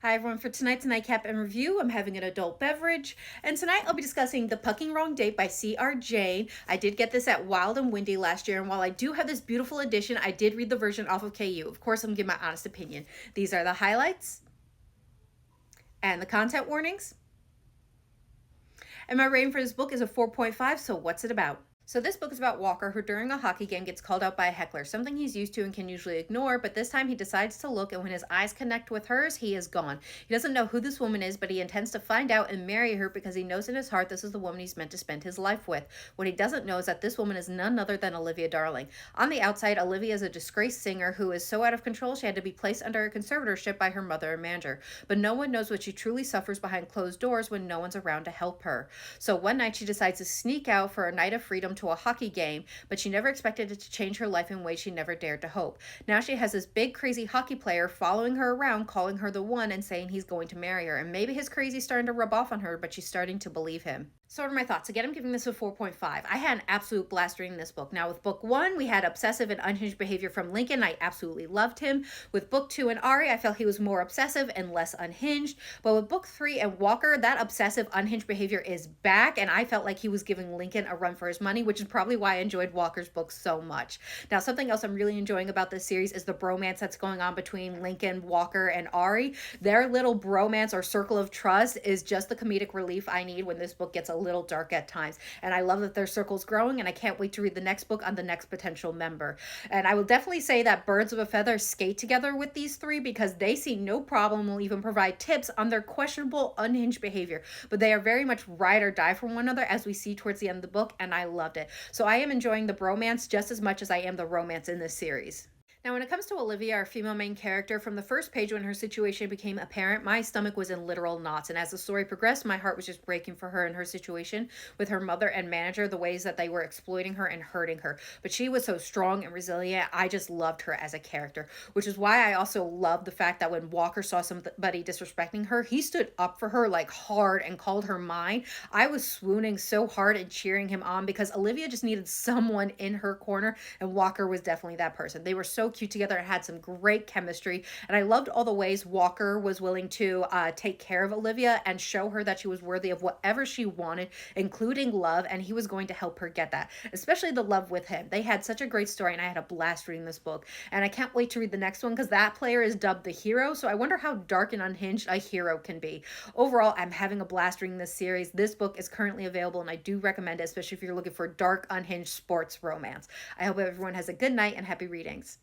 Hi everyone, for tonight's Nightcap and Review, I'm having an adult beverage, and tonight I'll be discussing The Pucking Wrong Date by C.R. Jane. I did get this at Wild and Windy last year, and while I do have this beautiful edition, I did read the version off of KU. Of course, I'm giving my honest opinion. These are the highlights and the content warnings. And my rating for this book is a 4.5, so what's it about? So this book is about Walker, who during a hockey game gets called out by a heckler, something he's used to and can usually ignore, but this time he decides to look, and when his eyes connect with hers, he is gone. He doesn't know who this woman is, but he intends to find out and marry her because he knows in his heart this is the woman he's meant to spend his life with. What he doesn't know is that this woman is none other than Olivia Darling. On the outside, Olivia is a disgraced singer who is so out of control she had to be placed under a conservatorship by her mother and manager, but no one knows what she truly suffers behind closed doors when no one's around to help her. So one night she decides to sneak out for a night of freedom to a hockey game, but she never expected it to change her life in ways she never dared to hope. Now she has this big crazy hockey player following her around, calling her the one and saying he's going to marry her. And maybe his crazy's starting to rub off on her, but she's starting to believe him. So what are my thoughts? Again, I'm giving this a 4.5. I had an absolute blast reading this book. Now with book 1, we had obsessive and unhinged behavior from Lincoln. I absolutely loved him. With book 2 and Ari, I felt he was more obsessive and less unhinged. But with book 3 and Walker, that obsessive, unhinged behavior is back, and I felt like he was giving Lincoln a run for his money, which is probably why I enjoyed Walker's book so much. Now, something else I'm really enjoying about this series is the bromance that's going on between Lincoln, Walker, and Ari. Their little bromance or circle of trust is just the comedic relief I need when this book gets a little dark at times. And I love that their circle's growing, and I can't wait to read the next book on the next potential member. And I will definitely say that Birds of a Feather skate together with these three because they see no problem, will even provide tips on their questionable, unhinged behavior. But they are very much ride or die for one another, as we see towards the end of the book, and I loved it. So I am enjoying the bromance just as much as I am the romance in this series. Now, when it comes to Olivia, our female main character, from the first page when her situation became apparent, my stomach was in literal knots. And as the story progressed, my heart was just breaking for her and her situation with her mother and manager, the ways that they were exploiting her and hurting her. But she was so strong and resilient. I just loved her as a character, which is why I also love the fact that when Walker saw somebody disrespecting her, he stood up for her like hard and called her mine. I was swooning so hard and cheering him on because Olivia just needed someone in her corner, and Walker was definitely that person. They were so cute together and had some great chemistry, and I loved all the ways Walker was willing to take care of Olivia and show her that she was worthy of whatever she wanted, including love, and he was going to help her get that, especially the love with him. They had such a great story, and I had a blast reading this book, and I can't wait to read the next one because that player is dubbed the hero, so I wonder how dark and unhinged a hero can be. Overall, I'm having a blast reading this series. This book is currently available, and I do recommend it, especially if you're looking for dark, unhinged sports romance. I hope everyone has a good night and happy readings.